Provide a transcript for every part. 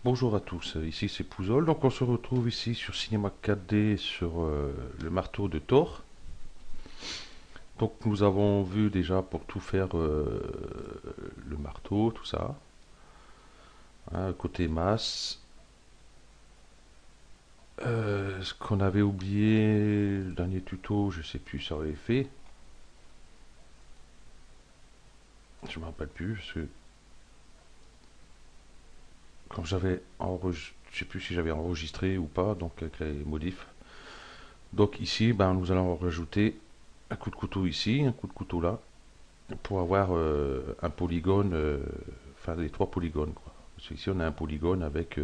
Bonjour à tous, ici c'est Pouzol. Donc on se retrouve ici sur Cinéma 4D sur le marteau de Thor. Donc nous avons vu déjà pour tout faire le marteau, tout ça. Hein, côté masse. Ce qu'on avait oublié, le dernier tuto, je sais plus si ça avait fait. Je me rappelle plus, parce que quand j'avais enregistré, je sais plus si j'avais enregistré ou pas, donc avec les modifs. Donc ici, ben, nous allons rajouter un coup de couteau ici, un coup de couteau là, pour avoir un polygone, enfin les trois polygones quoi. Parce qu'ici on a un polygone avec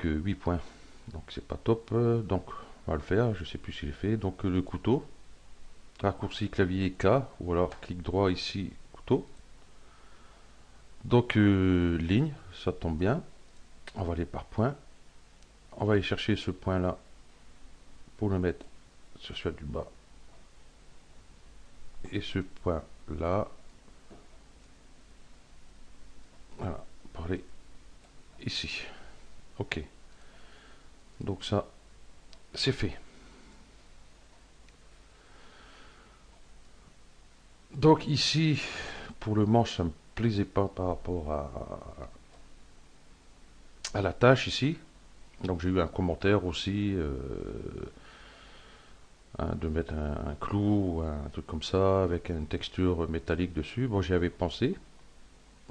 8 points. Donc c'est pas top. Donc on va le faire, je sais plus si j'ai fait. Donc le couteau, raccourci clavier K, ou alors clic droit ici, couteau. Donc ligne, ça tombe bien. On va aller par point. On va aller chercher ce point là pour le mettre sur celui du bas. Et ce point là, voilà, pour aller ici. Ok. Donc ça, c'est fait. Donc ici, pour le manche, ça me plaisait pas par rapport à la tâche ici. Donc j'ai eu un commentaire aussi hein, de mettre un clou ou un truc comme ça avec une texture métallique dessus. Bon, j'y avais pensé.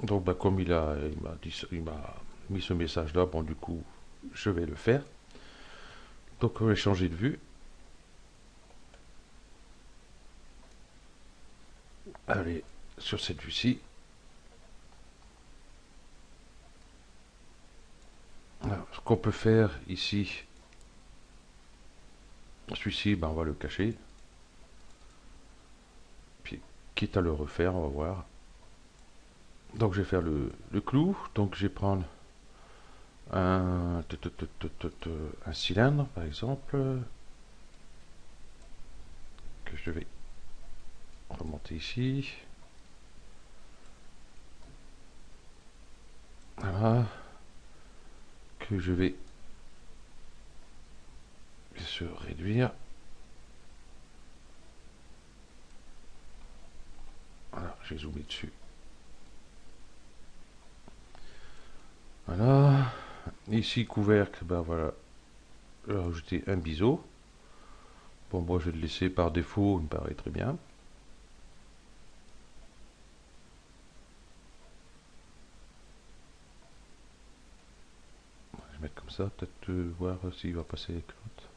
Donc bah, comme il m'a mis ce message là, bon du coup je vais le faire. Donc on va changer de vue. Allez sur cette vue-ci. Alors, ce qu'on peut faire ici, celui-ci, ben, on va le cacher. Puis quitte à le refaire, on va voir. Donc je vais faire le clou. Donc je vais prendre un, un cylindre par exemple que je vais remonter ici. Voilà. Que je vais bien sûr réduire. Voilà, j'ai zoomé dessus. Voilà. Ici couvercle, ben voilà. Je vais rajouter un biseau. Bon, moi je vais le laisser par défaut, il me paraît très bien. Je vais mettre comme ça, peut-être voir s'il va passer avec l'autre.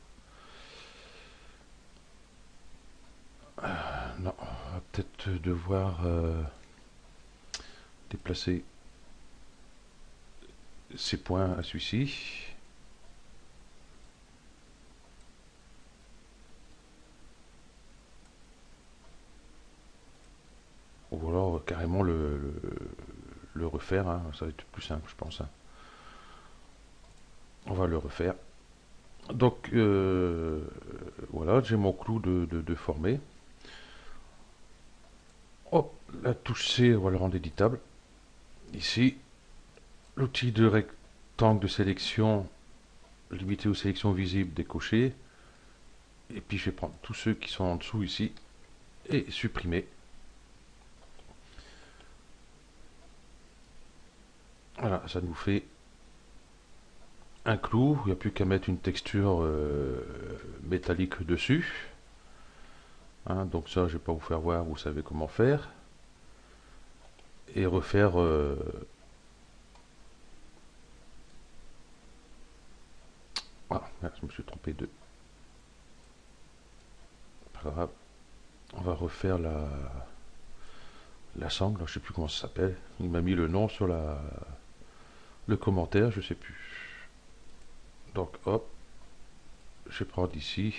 Non, on va peut-être devoir déplacer ces points à celui-ci. Ou alors carrément le refaire, hein. Ça va être plus simple je pense. Hein. On va le refaire. Donc voilà, j'ai mon clou de former. Hop, la touche C, on va le rendre éditable. Ici, l'outil de rectangle de sélection limité aux sélections visibles décoché. Et puis je vais prendre tous ceux qui sont en dessous ici et supprimer. Voilà, ça nous fait un clou. Il n'y a plus qu'à mettre une texture métallique dessus. Hein, donc ça, je ne vais pas vous faire voir, vous savez comment faire. Et refaire ah, je me suis trompé de. Pas grave. On va refaire la sangle, je sais plus comment ça s'appelle. Il m'a mis le nom sur le commentaire, je sais plus. Donc hop, je vais prendre ici.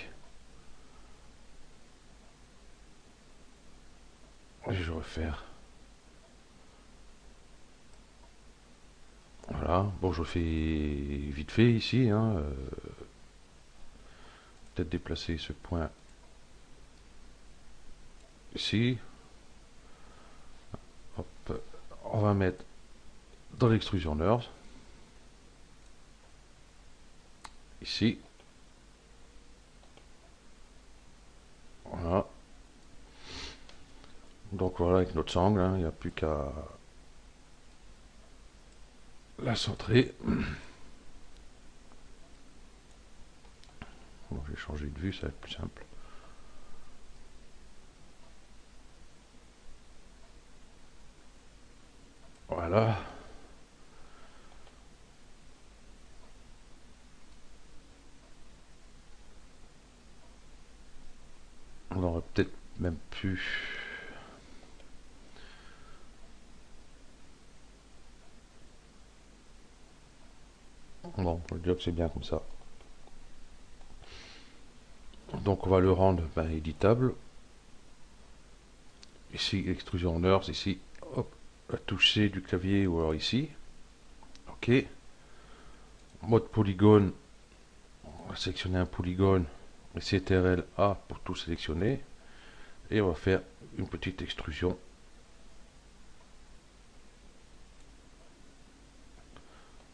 Et je vais refaire. Voilà, bon, je fais vite fait ici, hein, peut-être déplacer ce point ici. Hop, on va mettre dans l'extrusion NURBS, ici. Voilà. Donc voilà, avec notre sangle, hein, il n'y a plus qu'à la centrer. Bon, je vais changer de vue, ça va être plus simple. Voilà. On aurait peut-être même pu... Bon, on va dire que c'est bien comme ça. Donc on va le rendre éditable. Ici, extrusion NURBS, ici, hop, la touche C du clavier ou alors ici. OK. Mode polygone, on va sélectionner un polygone, et CTRL A pour tout sélectionner. Et on va faire une petite extrusion.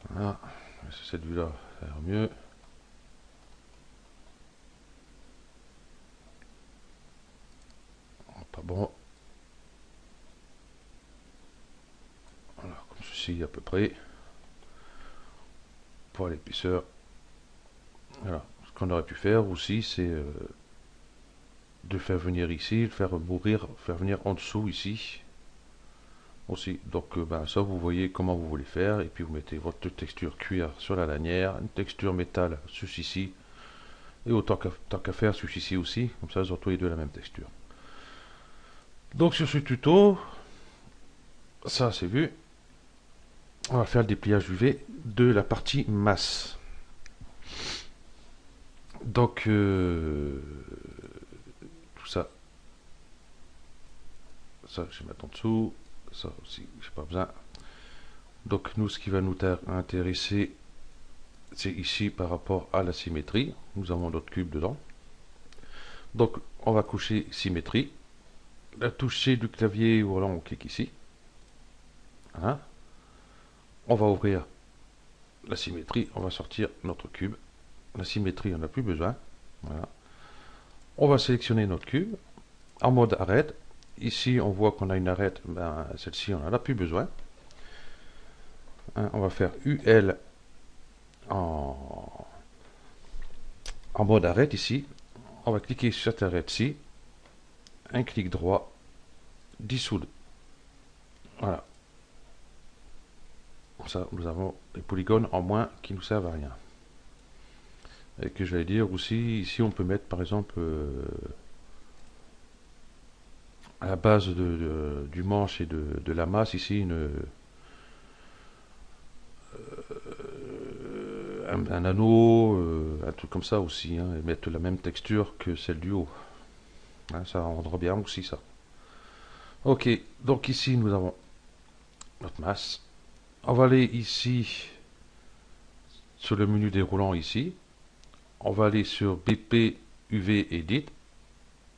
Voilà, cette vue-là, ça a l'air mieux. Pas bon. Voilà, comme ceci à peu près. Pour l'épaisseur. Voilà. Ce qu'on aurait pu faire aussi, c'est de faire venir ici, faire mourir, faire venir en dessous ici. Aussi. Donc ça, vous voyez comment vous voulez faire. Et puis vous mettez votre texture cuir sur la lanière, une texture métal sur ici. Et autant qu'à faire sur ici aussi. Comme ça, ils ont tous les deux la même texture. Donc sur ce tuto, ça c'est vu. On va faire le dépliage UV de la partie masse. Donc tout ça, je vais mettre en dessous, ça aussi, j'ai pas besoin. Donc nous, ce qui va nous intéresser, c'est ici par rapport à la symétrie. Nous avons notre cube dedans. Donc on va coucher symétrie. La touche C du clavier, voilà, on clique ici. Voilà. On va ouvrir la symétrie, on va sortir notre cube. La symétrie, on n'a plus besoin. Voilà. On va sélectionner notre cube en mode arrête. Ici, on voit qu'on a une arête, celle-ci, on n'en a plus besoin. On va faire UL en mode arrête ici. On va cliquer sur cette arête-ci. Un clic droit, dissoudre. Voilà. Comme ça, nous avons des polygones en moins qui nous servent à rien. Et que j'allais dire aussi, ici, on peut mettre par exemple à la base du manche et de la masse, ici, un anneau, un truc comme ça aussi, hein, et mettre la même texture que celle du haut. Hein, ça rendra bien aussi ça. Ok, donc ici nous avons notre masse. On va aller ici sur le menu déroulant ici. On va aller sur BP UV Edit.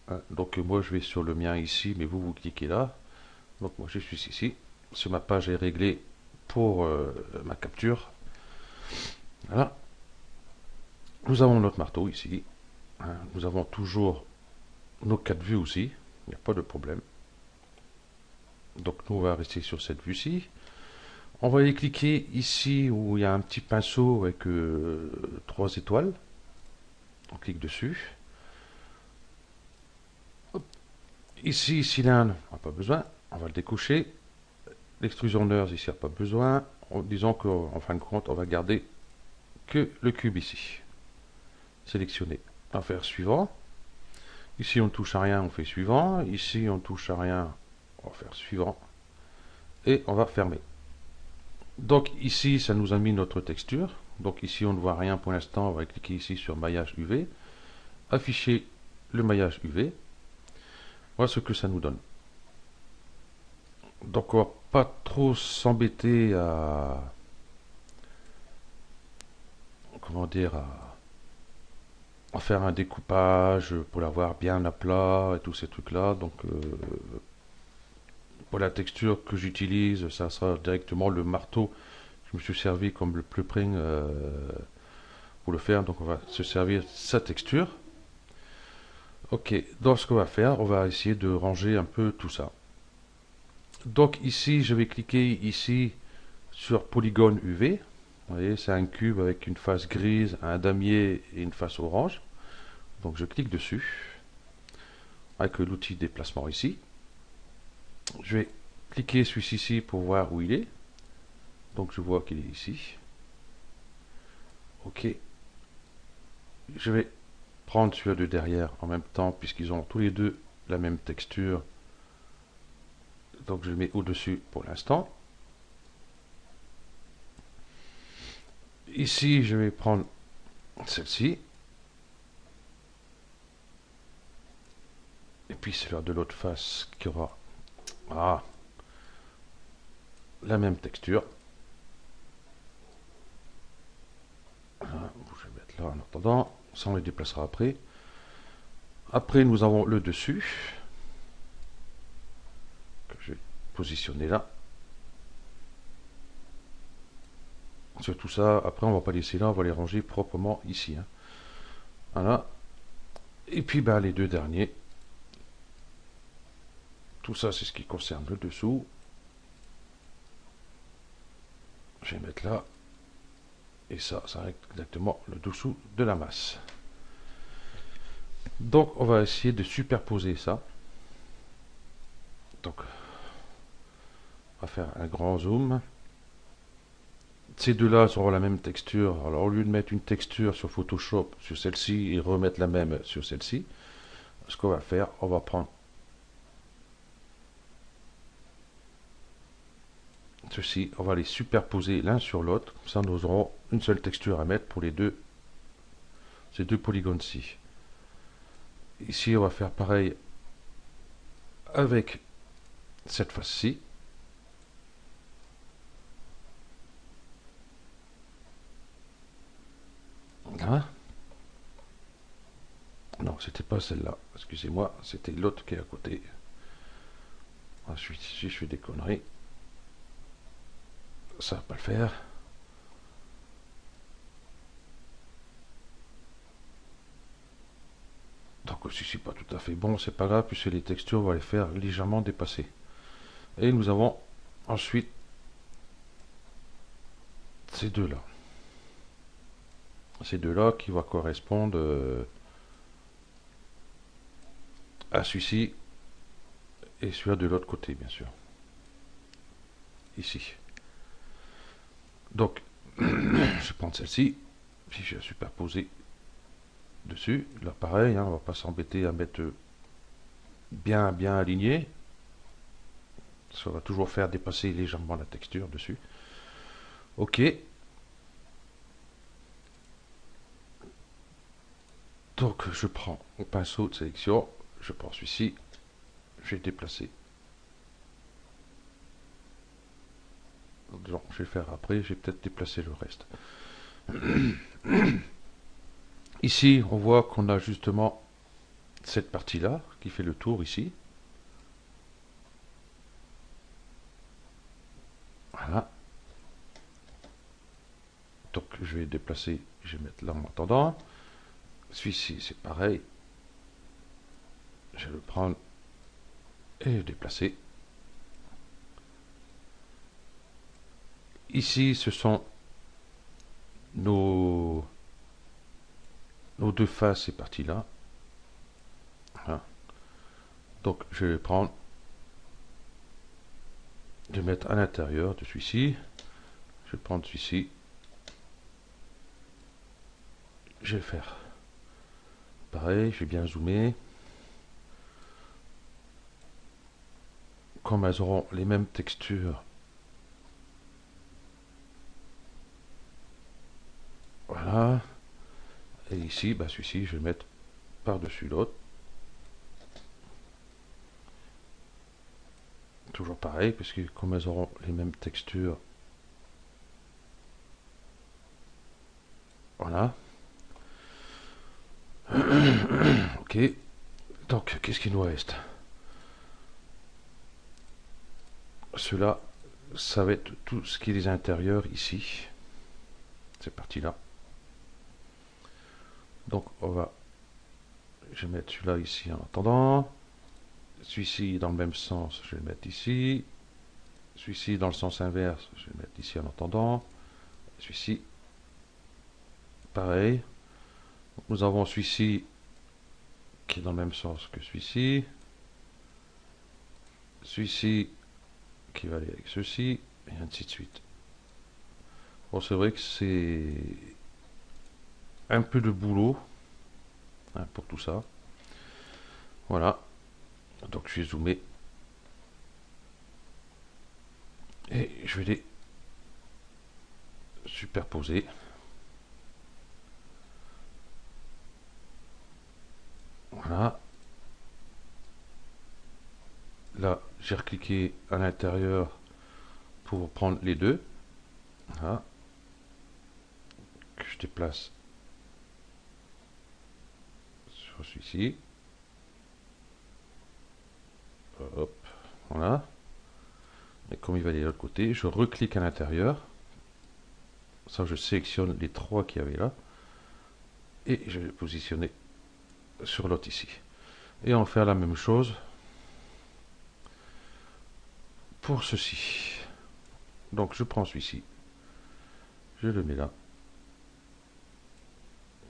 Hein, donc moi je vais sur le mien ici, mais vous cliquez là. Donc moi je suis ici. Sur ma page est réglée pour ma capture. Voilà. Nous avons notre marteau ici. Hein, nous avons toujours nos 4 vues aussi. Il n'y a pas de problème. Donc nous on va rester sur cette vue-ci. On va aller cliquer ici où il y a un petit pinceau avec 3 étoiles. On clique dessus. Hop. Ici, cylindre, on n'a pas besoin. On va le découcher. L'extrusion NURBS, ici, on n'a pas besoin. Disons qu'en fin de compte, on va garder que le cube ici. Sélectionner. On va faire suivant. Ici, on ne touche à rien, on fait suivant. Ici, on ne touche à rien, on va faire suivant. Et on va fermer. Donc ici, ça nous a mis notre texture. Donc ici, on ne voit rien pour l'instant. On va cliquer ici sur maillage UV. Afficher le maillage UV. Voilà ce que ça nous donne. Donc on va pas trop s'embêter à comment dire, à faire un découpage pour l'avoir bien à plat et tous ces trucs-là. Donc, pour la texture que j'utilise, ça sera directement le marteau. Je me suis servi comme le blueprint pour le faire. Donc, on va se servir sa texture. Ok, donc ce qu'on va faire, on va essayer de ranger un peu tout ça. Donc ici, je vais cliquer ici sur polygone UV. Vous voyez, c'est un cube avec une face grise, un damier et une face orange. Donc je clique dessus avec l'outil déplacement ici. Je vais cliquer sur ici pour voir où il est. Donc je vois qu'il est ici. Ok. Je vais prendre celui de derrière en même temps puisqu'ils ont tous les deux la même texture. Donc je le mets au-dessus pour l'instant. Ici, je vais prendre celle-ci. Et puis c'est de l'autre face qui aura la même texture. Voilà, je vais mettre là en attendant. Ça, on les déplacera après. Après, nous avons le dessus. Que je vais positionner là. Sur tout ça, après, on ne va pas laisser là. On va les ranger proprement ici. Hein. Voilà. Et puis, ben, les deux derniers. Tout ça, c'est ce qui concerne le dessous. Je vais mettre là. Et ça va être exactement le dessous de la masse. Donc, on va essayer de superposer ça. Donc, on va faire un grand zoom. Ces deux-là auront la même texture. Alors, au lieu de mettre une texture sur Photoshop sur celle-ci et remettre la même sur celle-ci, ce qu'on va faire, on va prendre ceci, on va les superposer l'un sur l'autre. Comme ça, nous aurons une seule texture à mettre pour ces deux polygones-ci. Ici, on va faire pareil avec cette face-ci. Hein? Non, c'était pas celle-là. Excusez-moi, c'était l'autre qui est à côté. Ensuite, ici, je fais des conneries. Ça va pas le faire. Donc, si c'est pas tout à fait bon, c'est pas grave, puisque les textures, on va les faire légèrement dépasser. Et nous avons ensuite ces deux-là. Ces deux-là qui vont correspondre à celui-ci et celui de l'autre côté, bien sûr. Ici. Donc, je vais prendre celle-ci, puis je vais superposer dessus. Là, pareil, hein, on va pas s'embêter à mettre bien aligné. Ça va toujours faire dépasser légèrement la texture dessus. Ok. Donc, je prends mon pinceau de sélection, je prends celui-ci, je vais déplacer. Donc, je vais faire après, je vais peut-être déplacer le reste. Ici, on voit qu'on a justement cette partie-là qui fait le tour ici. Voilà. Donc, je vais déplacer, je vais mettre là en attendant. Celui-ci, c'est pareil. Je vais le prendre et le déplacer. Ici, ce sont nos deux faces, ces parties-là. Voilà. Donc, je vais le prendre, je vais mettre à l'intérieur de celui-ci. Je vais prendre celui-ci. Je vais faire pareil, je vais bien zoomer. Comme elles auront les mêmes textures, voilà. Et ici, bah celui-ci, je vais mettre par-dessus l'autre. Toujours pareil, parce que comme elles auront les mêmes textures, Voilà. Ok. Donc, qu'est-ce qu'il nous reste? Cela, ça va être tout ce qui est les intérieurs ici. Cette partie-là. Donc, je vais mettre celui-là ici en attendant. Celui-ci dans le même sens, je vais le mettre ici. Celui-ci dans le sens inverse, je vais le mettre ici en attendant. Celui-ci, pareil. Nous avons celui-ci qui est dans le même sens que celui-ci. Celui-ci qui va aller avec ceci, et ainsi de suite. Bon, c'est vrai que c'est un peu de boulot hein, pour tout ça. Voilà. Donc je vais zoomer. Et je vais les superposer. Voilà. Là, j'ai recliqué à l'intérieur pour prendre les deux. Voilà. Que je déplace sur celui-ci. Hop. Voilà. Et comme il va aller de l'autre côté, je reclique à l'intérieur. Ça, je sélectionne les trois qu'il y avait là. Et je vais les positionner sur l'autre ici. Et on va faire la même chose pour ceci. Donc je prends celui-ci. Je le mets là.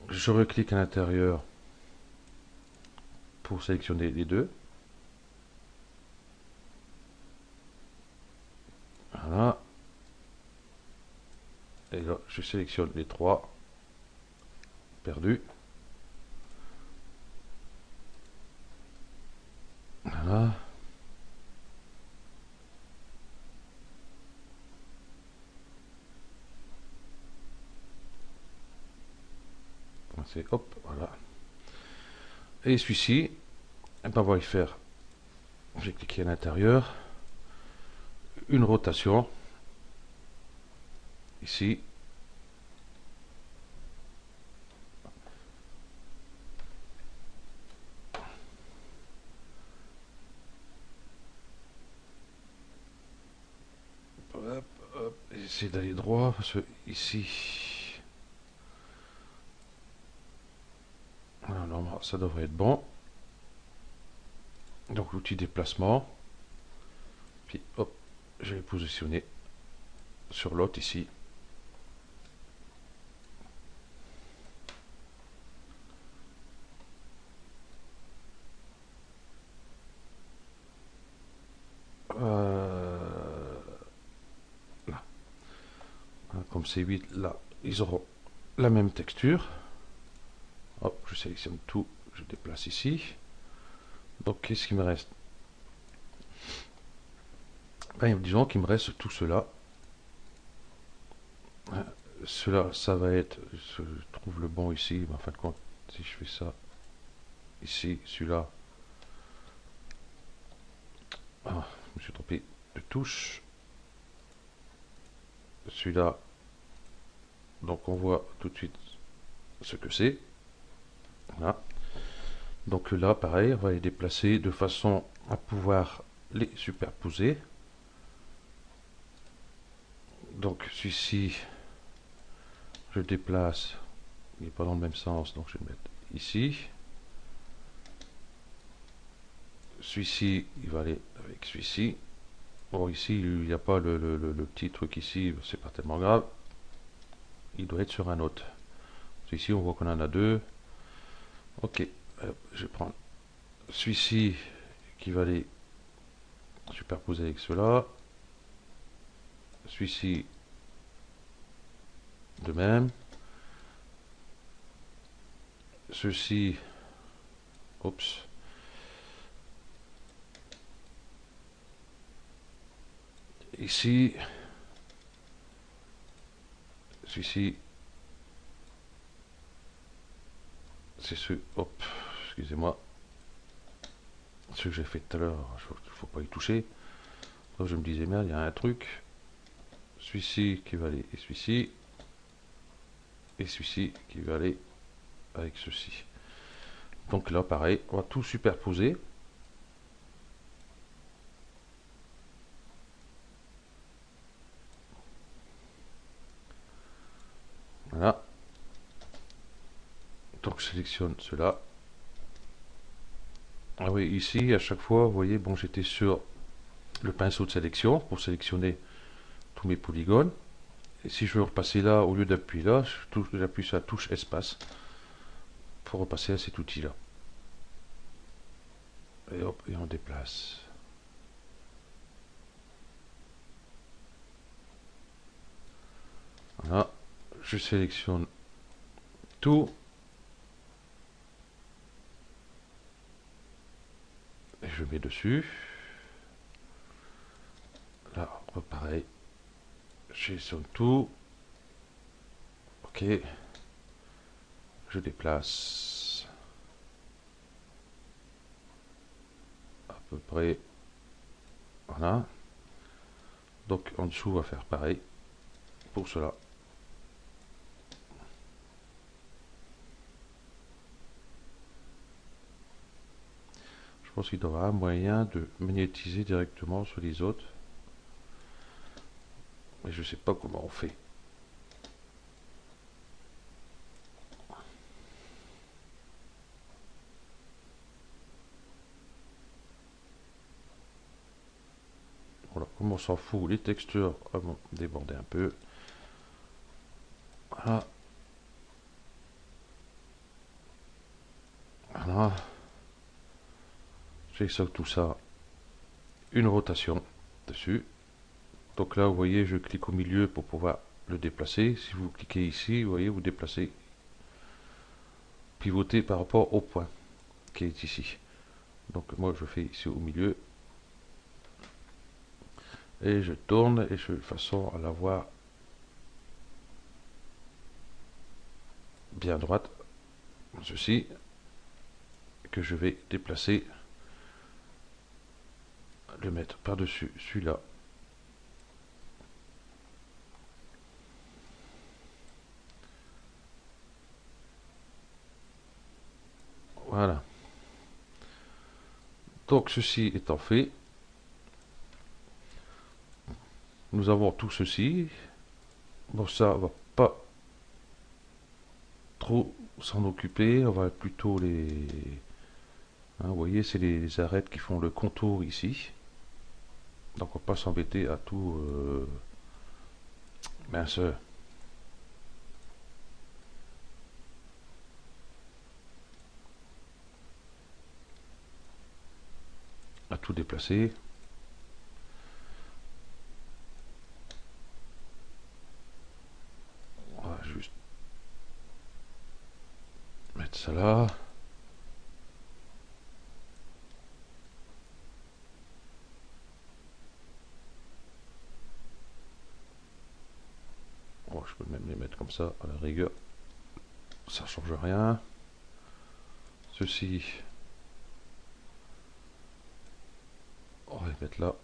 Je reclique à l'intérieur pour sélectionner les deux. Voilà. Et là, je sélectionne les trois. Perdu. Voilà. C'est hop, voilà. Et celui-ci, eh ben, on va y faire. J'ai cliqué à l'intérieur. Une rotation. Ici. Hop, hop. J'essaie d'aller droit parce que ici. Voilà, normalement, ça devrait être bon. Donc l'outil déplacement. Puis hop, je vais positionner sur l'autre ici. Là. Comme c'est 8 là, ils auront la même texture. Hop, je sélectionne tout, je déplace ici. Donc qu'est-ce qu'il me reste? Ben, disons qu'il me reste tout cela. Cela, ça va être, je trouve le bon ici, mais en fin de compte, si je fais ça ici, celui-là, je me suis trompé de touche. Celui-là, donc on voit tout de suite ce que c'est. Voilà. Donc là, pareil, on va les déplacer de façon à pouvoir les superposer. Donc celui-ci, je le déplace, il n'est pas dans le même sens, donc je vais le mettre ici. Celui-ci, il va aller avec celui-ci. Bon, ici, il n'y a pas le petit truc ici, c'est pas tellement grave. Il doit être sur un autre. Ici, on voit qu'on en a deux. Ok, je vais prendre celui-ci qui va aller superposer avec cela. Celui-ci, de même. Ceci, oups. Ici, celui-ci, c'est ce, hop, excusez-moi, ce que j'ai fait tout à l'heure, il ne faut pas y toucher. Donc je me disais, merde, il y a un truc. Celui-ci qui va aller, et celui-ci. et celui-ci qui va aller avec ceci. Donc là, pareil, on va tout superposer. Voilà. Donc je sélectionne cela. Ah oui, ici, à chaque fois, vous voyez, bon, j'étais sur le pinceau de sélection pour sélectionner tous mes polygones. Et si je veux repasser là, au lieu d'appuyer là, j'appuie sur la touche espace pour repasser à cet outil-là. Et hop, et on déplace. Voilà, je sélectionne tout. Et je mets dessus. Là, pareil. Je sélectionne tout. Ok. Je déplace. À peu près. Voilà. Donc en dessous, on va faire pareil pour cela. Je pense qu'il doit y avoir un moyen de magnétiser directement sur les autres. Mais je ne sais pas comment on fait. Voilà, comme on s'en fout, les textures vont déborder un peu. Voilà. Voilà. J'ai ça, tout ça. Une rotation dessus. Donc là, vous voyez, je clique au milieu pour pouvoir le déplacer. Si vous cliquez ici, vous voyez, vous déplacez, pivotez par rapport au point qui est ici. Donc moi, je fais ici au milieu. Et je tourne et je fais de façon à l'avoir bien droite. Ceci, que je vais déplacer, le mettre par-dessus celui-là. Voilà. Donc ceci étant fait, nous avons tout ceci. Bon, ça, on va pas trop s'en occuper. On va plutôt les... Hein, vous voyez, c'est les arêtes qui font le contour ici. Donc on va pas s'embêter à tout... mince. À tout déplacer. On va juste mettre ça là. Bon, je peux même les mettre comme ça, à la rigueur. Ça change rien. Ceci, on va les mettre là.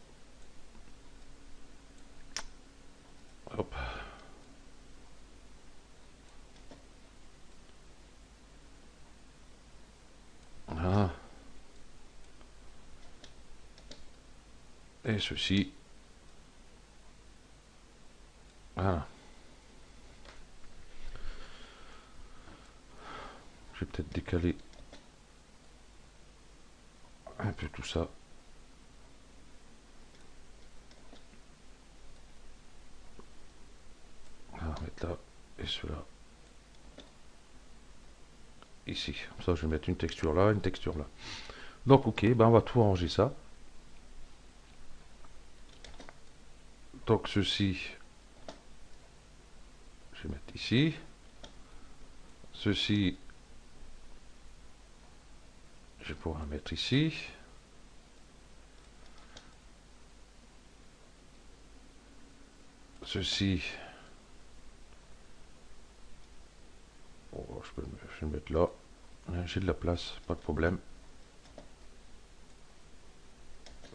Hop. Voilà. Et ceci. Voilà. Je vais peut-être décaler un peu tout ça. On va mettre là et cela ici. Comme ça, je vais mettre une texture là, une texture là. Donc, ok, ben on va tout ranger ça. Donc, ceci, je vais mettre ici. Ceci, je vais pouvoir mettre ici. Ceci, bon, je vais le mettre là. J'ai de la place, pas de problème.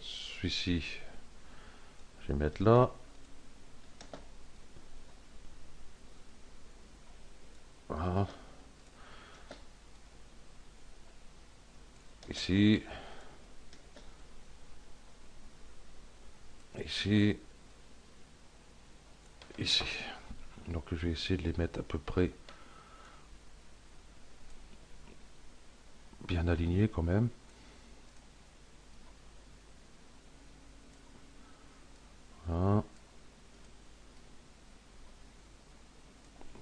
Celui-ci, je vais mettre là. ici, ici, ici. Donc je vais essayer de les mettre à peu près bien alignés quand même. Voilà.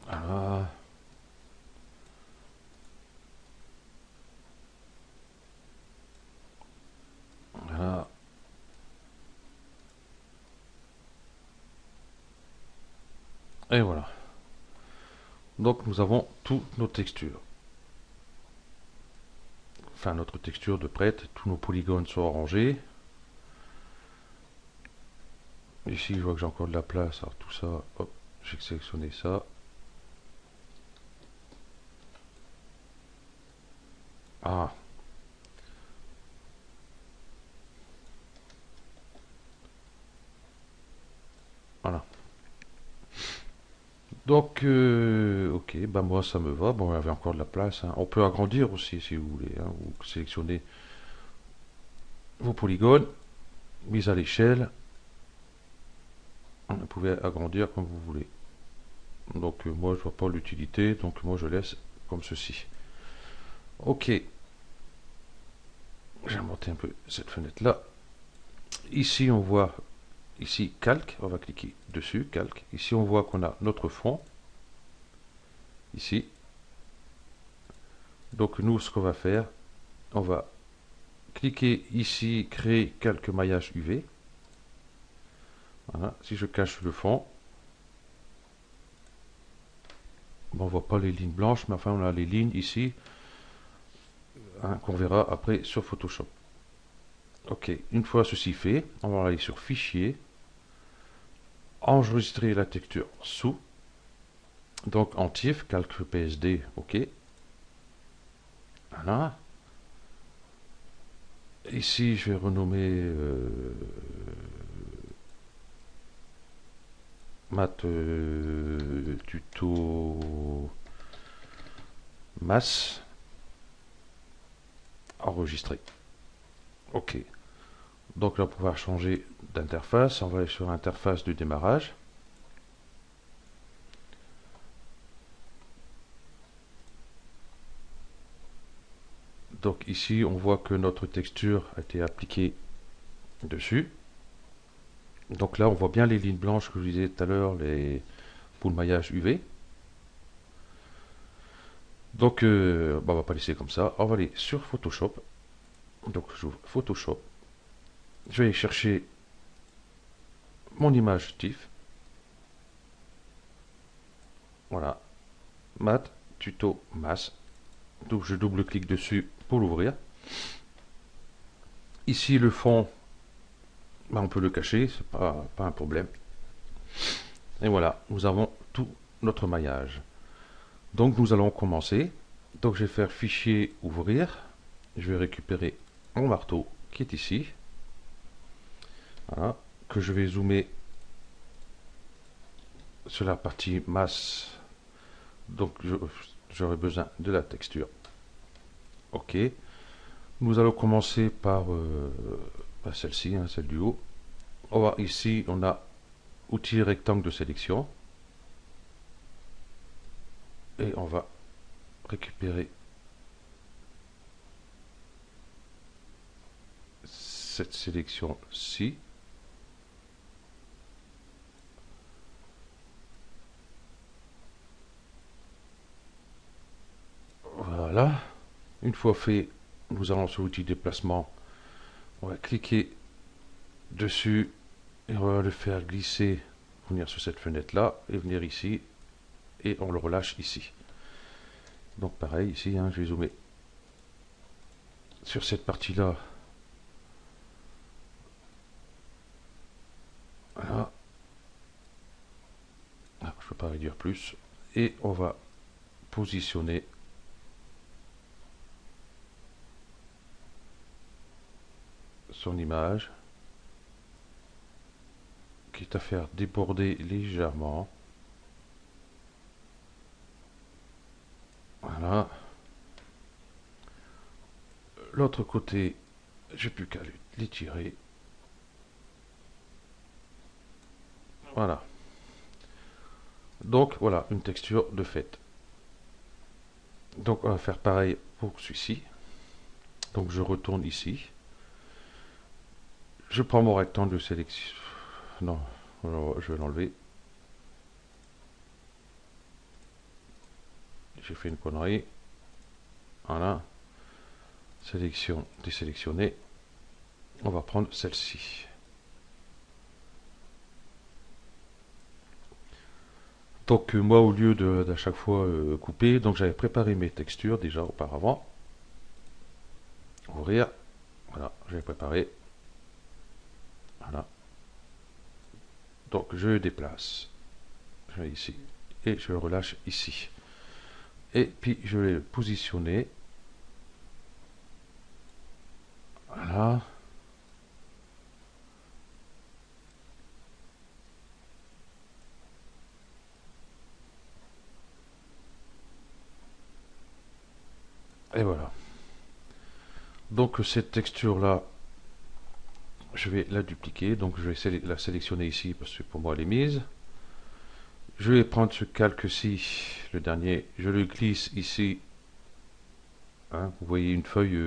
Voilà. Voilà. Et voilà. Donc nous avons toutes nos textures. Enfin notre texture de prête, tous nos polygones sont rangés. Ici je vois que j'ai encore de la place, alors tout ça, hop, j'ai sélectionné ça. Ah, voilà. Donc, ok, bah moi ça me va. Bon, il y avait encore de la place, hein. On peut agrandir aussi si vous voulez, hein. Vous sélectionnez vos polygones, mise à l'échelle. Vous pouvez agrandir comme vous voulez. Donc moi je vois pas l'utilité, donc moi je laisse comme ceci. Ok, j'ai monté un peu cette fenêtre là. Ici on voit, ici calque, on va cliquer dessus, calque. Ici on voit qu'on a notre fond, ici. Donc nous ce qu'on va faire, on va cliquer ici, créer calque maillage UV. Voilà, si je cache le fond, bon, on voit pas les lignes blanches, mais enfin on a les lignes ici, hein, qu'on verra après sur Photoshop. Ok, une fois ceci fait, on va aller sur Fichier, enregistrer la texture sous, donc en TIFF, calque PSD, ok. Voilà. Ici, je vais renommer Math Tuto Masse, enregistrer. Ok. Donc là, on va pouvoir changer d'interface. On va aller sur interface de démarrage. Donc ici, on voit que notre texture a été appliquée dessus. Donc là, on voit bien les lignes blanches que je vous disais tout à l'heure, pour le maillage UV. Donc, bah, on va pas laisser comme ça. On va aller sur Photoshop. Donc, j'ouvre Photoshop. Je vais aller chercher mon image TIFF. Voilà. Math, tuto, masse. Donc, je double-clique dessus pour l'ouvrir. Ici, le fond, bah, on peut le cacher, c'est pas un problème. Et voilà, nous avons tout notre maillage. Donc, nous allons commencer. Donc, je vais faire Fichier, Ouvrir. Je vais récupérer mon marteau qui est ici. Voilà, que je vais zoomer sur la partie masse. Donc j'aurai besoin de la texture. Ok. Nous allons commencer par celle-ci, hein, celle du haut. On va ici, on a outil rectangle de sélection. Et on va récupérer cette sélection-ci. Voilà. Une fois fait, nous allons sur l'outil déplacement. On va cliquer dessus et on va le faire glisser, venir sur cette fenêtre là et venir ici et on le relâche ici. Donc pareil ici, hein, je vais zoomer sur cette partie là. Voilà. Ah, je ne peux pas réduire plus. Et on va positionner son image, quitte à faire déborder légèrement. Voilà. l'autre côté, j'ai plus qu'à les tirer. Voilà. Donc voilà, une texture de fait. Donc on va faire pareil pour celui-ci. Donc je retourne ici. Je prends mon rectangle de sélection. Non, je vais l'enlever. J'ai fait une connerie. Voilà. Sélection, désélectionner. On va prendre celle-ci. Donc moi, au lieu d'à chaque fois couper, donc j'avais préparé mes textures déjà auparavant. Ouvrir. Voilà, j'avais préparé. Voilà. Donc je le déplace. Je vais ici. Et je le relâche ici. Et puis je vais le positionner. Voilà. Et voilà. Donc cette texture-là, je vais la dupliquer. Donc je vais la sélectionner ici parce que pour moi elle est mise. Je vais prendre ce calque-ci, le dernier, je le glisse ici. Hein, vous voyez une feuille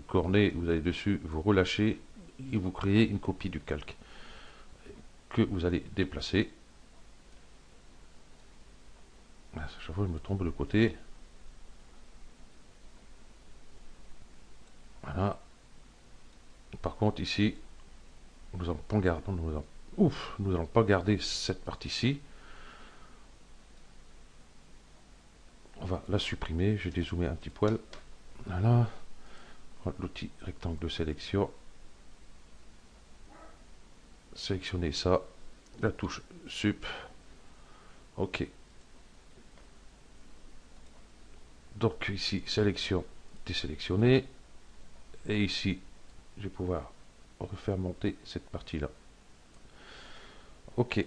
cornée, vous allez dessus, vous relâchez et vous créez une copie du calque que vous allez déplacer. Ah, chaque fois je me trompe de côté. Voilà. Par contre ici, nous n'allons pas garder, nous allons pas garder cette partie-ci. On va la supprimer. Je vais dézoomer un petit poil. Voilà. L'outil rectangle de sélection. Sélectionner ça. La touche sup. OK. Donc ici, sélection, désélectionner. Et ici, je vais pouvoir refaire monter cette partie-là. OK.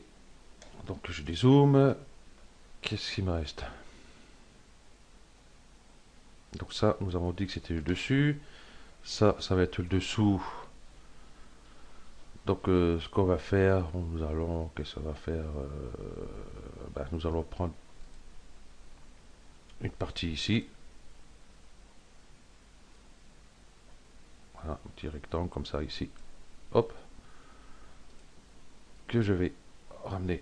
Donc je dézoome. Qu'est-ce qu'il me reste? Donc ça, nous avons dit que c'était le dessus. Ça va être le dessous. Donc ce qu'on va faire, qu'est-ce qu'on va faire? Nous allons prendre une partie ici. Voilà, un petit rectangle comme ça ici. Hop. Que je vais ramener.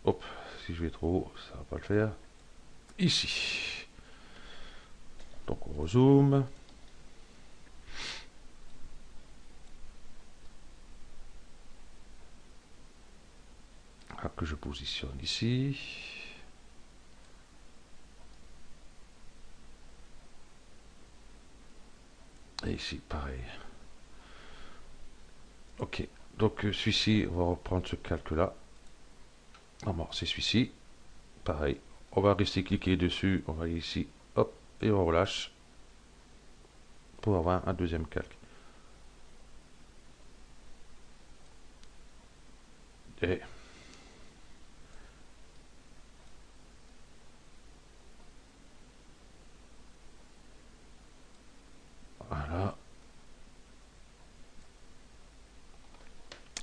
Hop, si je vais trop haut, ça va pas le faire. Ici. Donc on rezoome. Que je positionne ici. Et ici, pareil. Ok, donc celui-ci, on va reprendre ce calque-là. Ah bon, c'est celui-ci. Pareil. On va rester cliquer dessus. On va aller ici. Hop, et on relâche. Pour avoir un deuxième calque. Et voilà.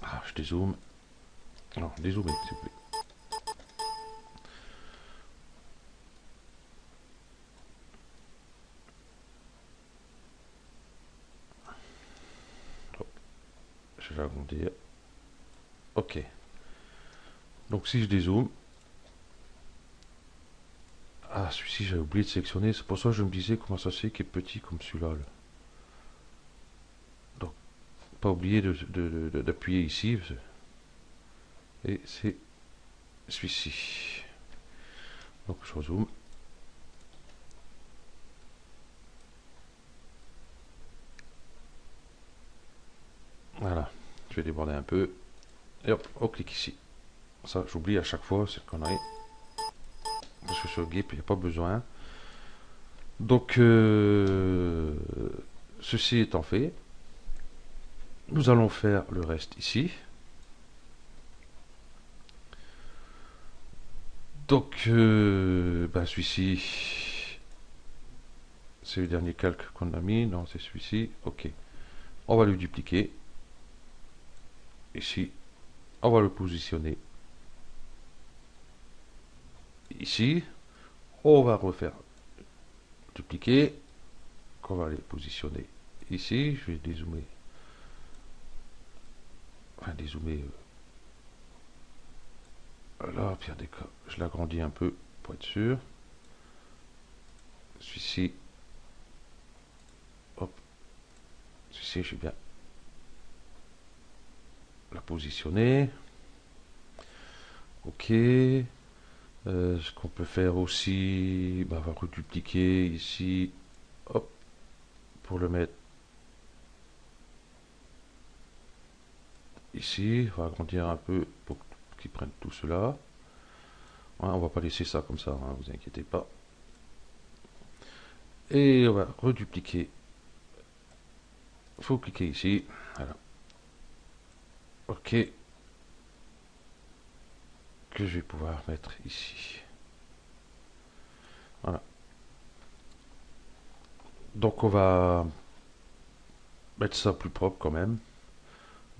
Ah, je dézoome. Non, dézoomez, s'il vous plaît. Hop, je vais agrandir. Ok. Donc si je dézoome. Ah, celui-ci, j'avais oublié de sélectionner. C'est pour ça que je me disais comment ça se fait qu'il est petit comme celui-là. Donc, pas oublier d'appuyer ici. Et c'est celui-ci. Donc je rezoome. Voilà. Je vais déborder un peu. Et hop, on clique ici. Ça, j'oublie à chaque fois cette connerie. Parce que sur le GIMP, il n'y a pas besoin. Donc, ceci étant fait, nous allons faire le reste ici. Donc, celui-ci, C'est le dernier calque qu'on a mis. Non, c'est celui-ci. Ok. On va le dupliquer. Ici. On va le positionner ici. On va refaire dupliquer. On va les positionner ici. Je vais dézoomer. Enfin, dézoomer. Là, pire des cas, je l'agrandis un peu pour être sûr. Celui-ci. Hop. Celui-ci, je vais bien la positionner. Ok. Ce qu'on peut faire aussi, on va redupliquer ici, hop, pour le mettre ici. On va agrandir un peu pour qu'ils prennent tout cela. Ouais, on va pas laisser ça comme ça, hein, vous inquiétez pas. Et on va redupliquer. Il faut cliquer ici. Voilà. Ok. Que je vais pouvoir mettre ici. Voilà. Donc on va mettre ça plus propre quand même.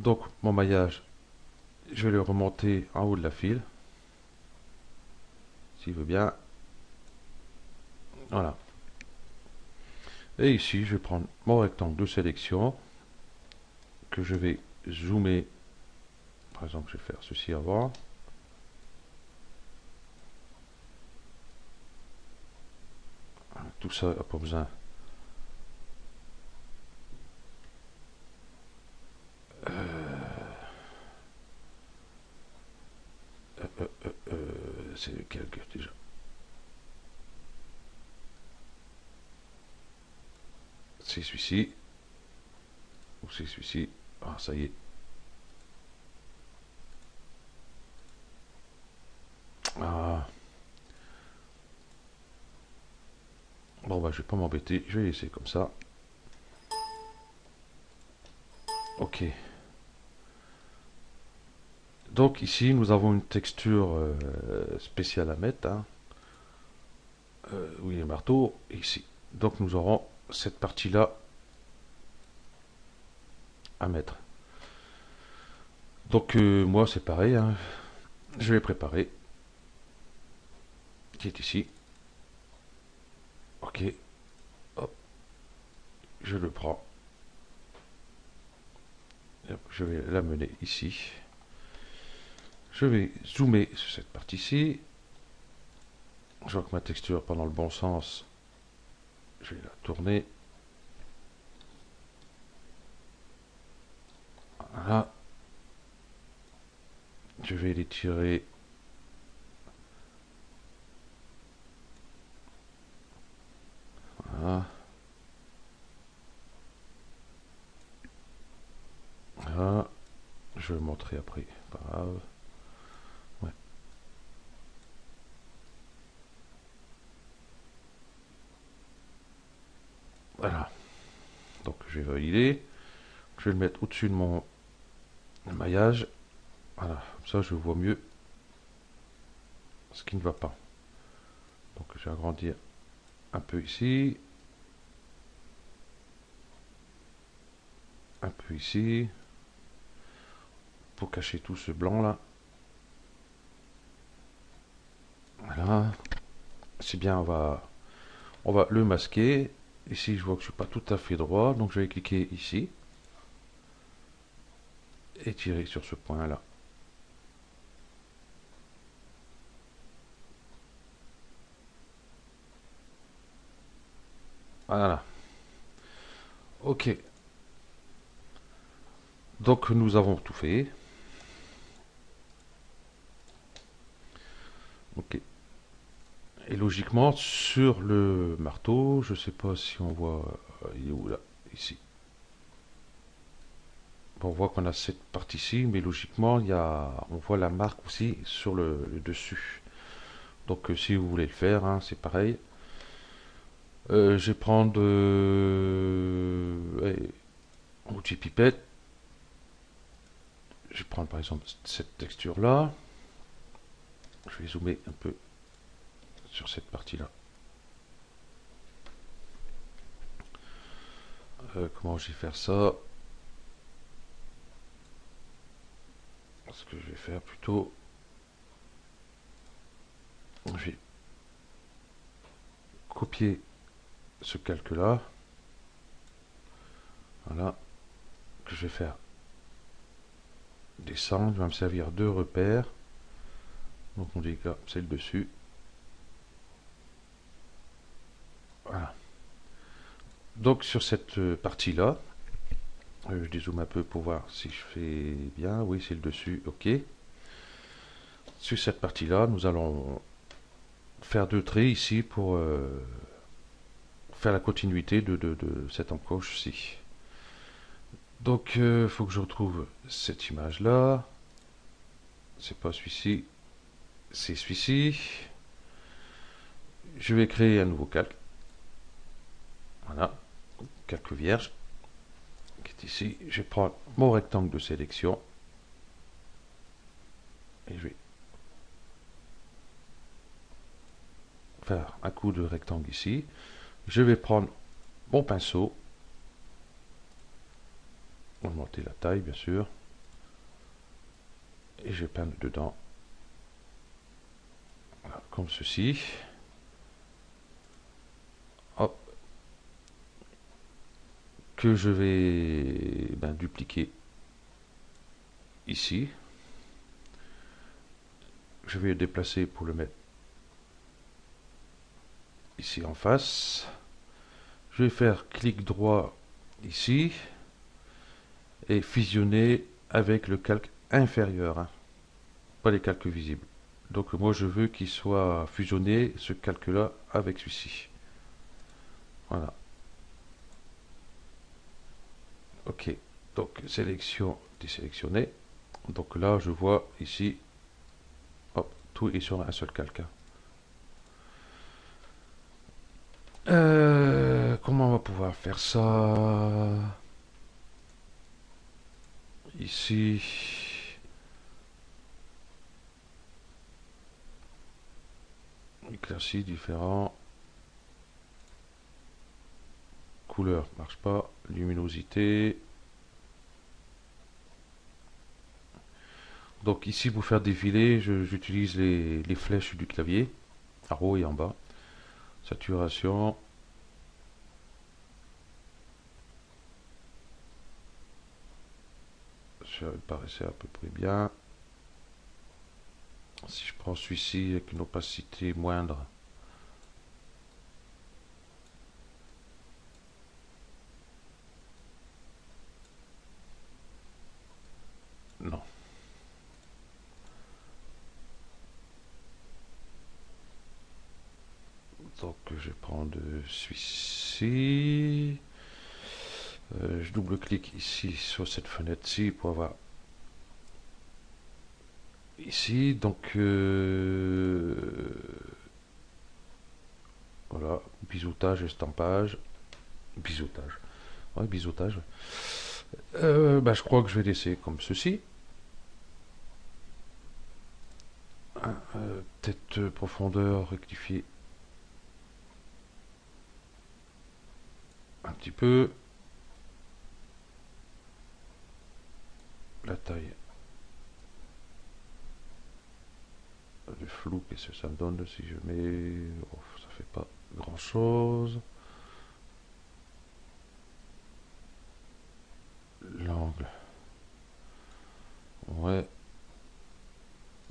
Donc mon maillage, je vais le remonter en haut de la file. S'il veut bien. Voilà. Et ici, je vais prendre mon rectangle de sélection que je vais zoomer. Par exemple, je vais faire ceci avant. Tout ça n'a pas besoin. C'est lequel déjà? C'est celui-ci. Ou c'est celui-ci. Ah, ça y est. Ah. Bon, bah, je vais pas m'embêter. Je vais laisser comme ça. Ok. Donc ici, nous avons une texture spéciale à mettre. Hein. Oui, les marteaux. Ici. Donc nous aurons cette partie-là à mettre. Donc moi, c'est pareil. Hein. Je vais préparer. Qui est ici. Ok. Hop. Je le prends. Je vais l'amener ici. Je vais zoomer sur cette partie-ci. Je vois que ma texture pas dans le bon sens. Je vais la tourner. Voilà. Je vais l'étirer. Voilà. Voilà. Je vais le montrer après. Pas grave. Ouais. Voilà. Donc je vais valider. Je vais le mettre au-dessus de mon maillage. Voilà. Comme ça, je vois mieux ce qui ne va pas. Donc je vais agrandir un peu ici. Un peu ici. Pour cacher tout ce blanc là. Voilà. C'est bien, on va le masquer. Ici, je vois que je suis pas tout à fait droit, donc je vais cliquer ici et tirer sur ce point là. Voilà. Ok. Donc nous avons tout fait. Ok. Et logiquement, sur le marteau, je sais pas si on voit. Il est où là? Ici. Bon, on voit qu'on a cette partie-ci, mais logiquement, on voit la marque aussi sur le dessus. Donc si vous voulez le faire, hein, c'est pareil. Je vais prendre allez, outil pipette. Je vais prendre par exemple cette texture là. Je vais zoomer un peu sur cette partie là. Comment je vais faire ça? Ce que je vais faire plutôt, je vais copier ce calque là, voilà, que je vais faire descendre, il va me servir de repère, donc on dit que c'est le dessus, voilà. Donc sur cette partie là, je dézoome un peu pour voir si je fais bien, oui c'est le dessus, ok. Sur cette partie là, nous allons faire deux traits ici pour faire la continuité de cette encoche-ci. Donc, il faut que je retrouve cette image-là. C'est pas celui-ci, c'est celui-ci. Je vais créer un nouveau calque. Voilà, calque vierge, qui est ici. Je vais prendre mon rectangle de sélection. Et je vais faire un coup de rectangle ici. Je vais prendre mon pinceau. Augmenter la taille, bien sûr. Et je vais peindre dedans. Voilà, comme ceci. Hop. Que je vais dupliquer ici. Je vais le déplacer pour le mettre ici en face. Je vais faire clic droit ici et fusionner avec le calque inférieur, hein, pas les calques visibles. Donc moi je veux qu'il soit fusionné, ce calque là, avec celui-ci. Voilà. Ok. Donc sélection désélectionné. Donc là je vois ici, hop, tout est sur un seul calque. Comment on va pouvoir faire ça? Ici. Éclairci différent. Couleur marche pas. Luminosité. Donc ici pour faire défiler, j'utilise les flèches du clavier, en haut et en bas. Saturation. Ça me paraissait à peu près bien. Si je prends celui-ci avec une opacité moindre, non. Donc je vais prendre celui-ci. Je double-clique ici sur cette fenêtre-ci pour avoir ici. Donc voilà, biseautage, estampage, biseautage. Ouais, biseautage. Je crois que je vais laisser comme ceci. Peut-être profondeur rectifier un petit peu. La taille. Le flou, qu'est-ce que ça me donne si je mets... Oh, ça fait pas grand chose. L'angle. Ouais.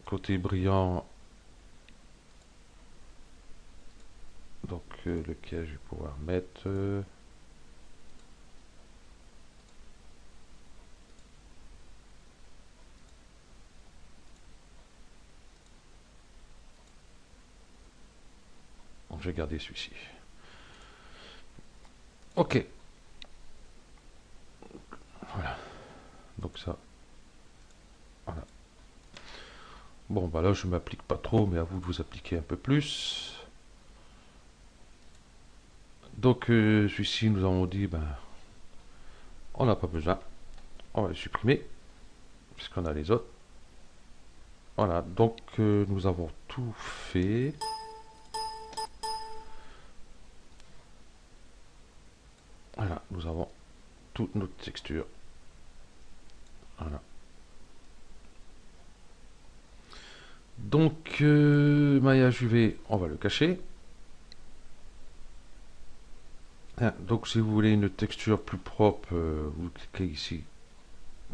Côté brillant. Donc lequel je vais pouvoir mettre... Donc, je vais garder celui-ci. Ok. Voilà. Donc ça. Voilà. Bon, bah là, je m'applique pas trop, mais à vous de vous appliquer un peu plus. Donc, celui-ci, nous avons dit, on n'a pas besoin. On va le supprimer, puisqu'on a les autres. Voilà, donc nous avons tout fait. Voilà, nous avons toute notre texture. Voilà. Donc, maillage UV, on va le cacher. Donc, si vous voulez une texture plus propre, vous cliquez ici,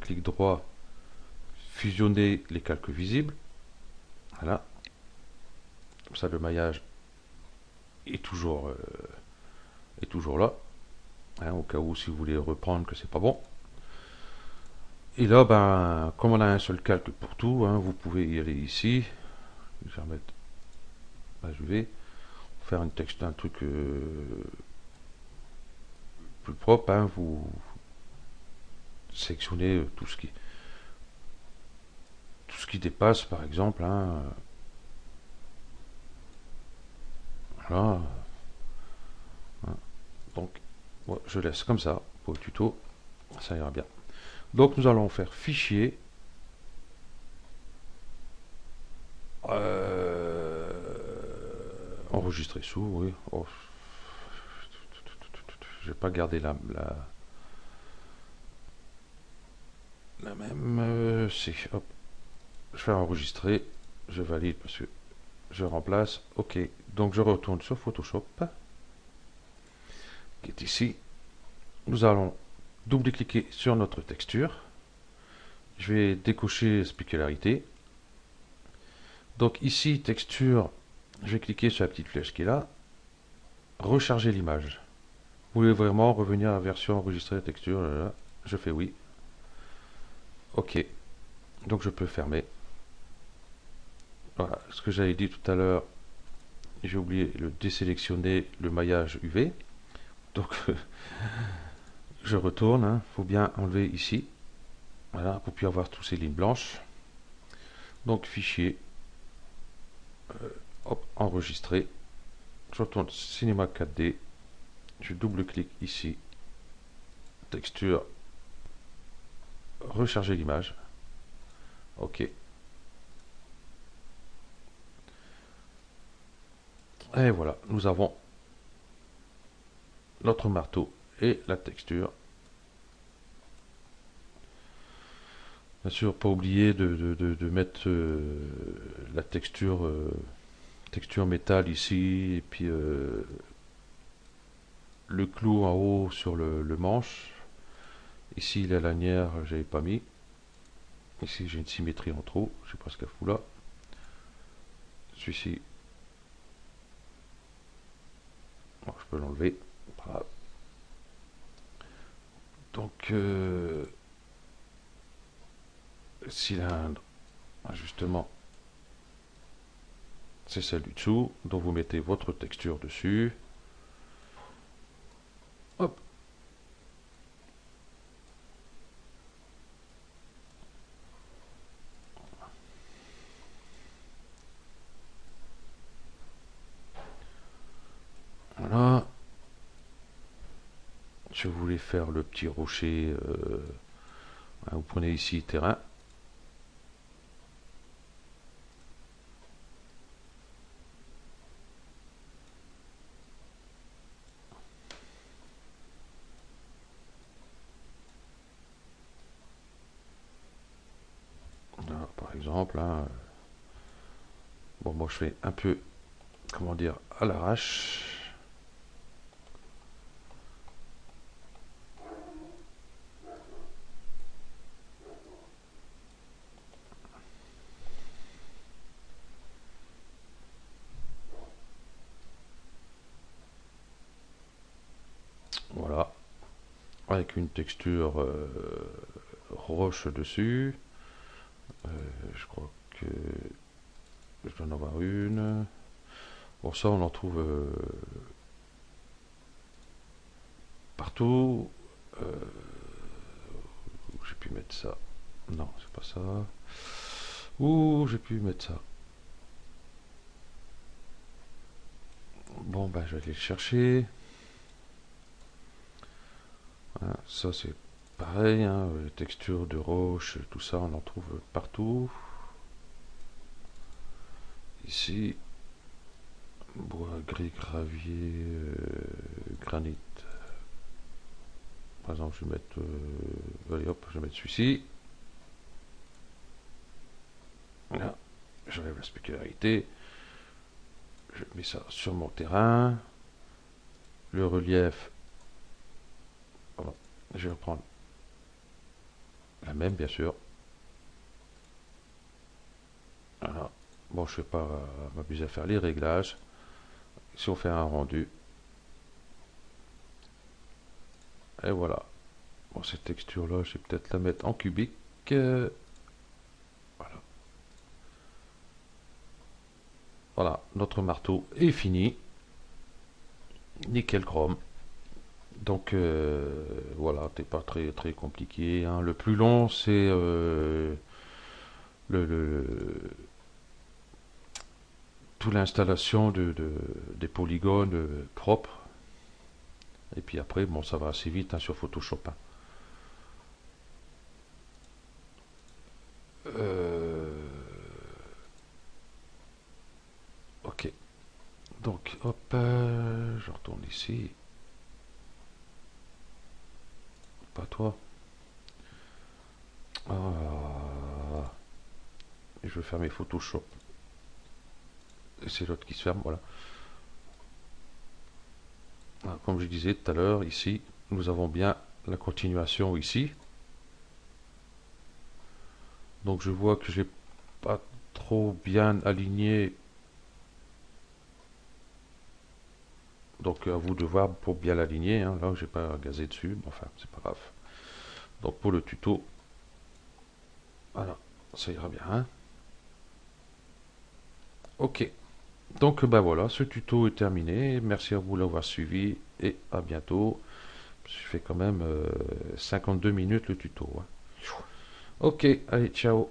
clic droit, fusionner les calques visibles. Voilà. Comme ça, le maillage est toujours là. Au cas où, si vous voulez reprendre que c'est pas bon. Et là, ben, comme on a un seul calque pour tout, vous pouvez y aller ici. Je vais remettre. Je vais faire un truc plus propre. Vous sélectionnez tout ce qui dépasse, par exemple. Voilà. Donc, ouais, je laisse comme ça pour le tuto. Ça ira bien. Donc, nous allons faire fichier. Enregistrer sous, oui. Oh. Je vais pas garder la même. Si, hop. Je vais enregistrer. Je valide parce que je remplace. Ok. Donc, je retourne sur Photoshop, qui est ici. Nous allons double-cliquer sur notre texture. Je vais décocher spécularité. Donc ici, texture, je vais cliquer sur la petite flèche qui est là. Recharger l'image. Vous voulez vraiment revenir à la version enregistrer la texture? Là. Je fais oui. Ok. Donc je peux fermer. Voilà. Ce que j'avais dit tout à l'heure, j'ai oublié de désélectionner le maillage UV. Donc je retourne. Il faut bien enlever ici. Voilà, pour plus avoir toutes ces lignes blanches. Donc fichier. Hop, enregistrer. Je retourne Cinema 4D. Je double-clique ici. Texture. Recharger l'image. Ok. Et voilà, nous avons notre marteau et la texture. Bien sûr, pas oublier de mettre la texture métal ici, et puis le clou en haut sur le manche. Ici, la lanière, j'avais pas mis. Ici, j'ai une symétrie en trop, je sais pas ce qu'elle fout là. Celui-ci, bon, je peux l'enlever. Voilà. Donc, cylindre, justement, c'est celle du dessous. Donc, vous mettez votre texture dessus. Hop. Voilà. Je voulais faire le petit rocher. Vous prenez ici terrain. Là, par exemple. Bon, moi je fais un peu, comment dire, à l'arrache. Voilà. Avec une texture roche dessus. Je crois que je dois en avoir une. Bon, ça, on en trouve partout. J'ai pu mettre ça. Non, c'est pas ça. Ouh, j'ai pu mettre ça. Bon, ben, je vais aller le chercher. Voilà, ça, c'est pareil. Les textures de roche, tout ça, on en trouve partout. Ici, bois, gris, gravier, granit. Par exemple, je vais mettre, allez hop, je vais mettre celui-ci. Là, j'enlève la spécularité. Je mets ça sur mon terrain. Le relief, voilà. Je vais reprendre la même, bien sûr. Voilà. Bon, je ne vais pas m'abuser à faire les réglages. Si on fait un rendu, et voilà. Bon, cette texture-là, je vais peut-être la mettre en cubique. Voilà. Voilà, notre marteau est fini. Nickel chrome. Donc voilà, c'est pas très très compliqué, hein. Le plus long, c'est toute l'installation des polygones propres. Et puis après, bon, ça va assez vite, hein, sur Photoshop, hein. Ok. Donc, hop, je retourne ici. Pas toi. Ah, et je vais fermer Photoshop. Et c'est l'autre qui se ferme, voilà. Ah, comme je disais tout à l'heure, ici, nous avons bien la continuation ici. Donc je vois que j'ai pas trop bien aligné. Donc à vous de voir pour bien l'aligner, hein. Là, j'ai pas gazé dessus, mais enfin, c'est pas grave. Donc pour le tuto, voilà, ça ira bien, hein. Ok. Donc ben voilà, ce tuto est terminé. Merci à vous d'avoir suivi et à bientôt. Je fais quand même 52 minutes le tuto, hein. Ok, allez, ciao.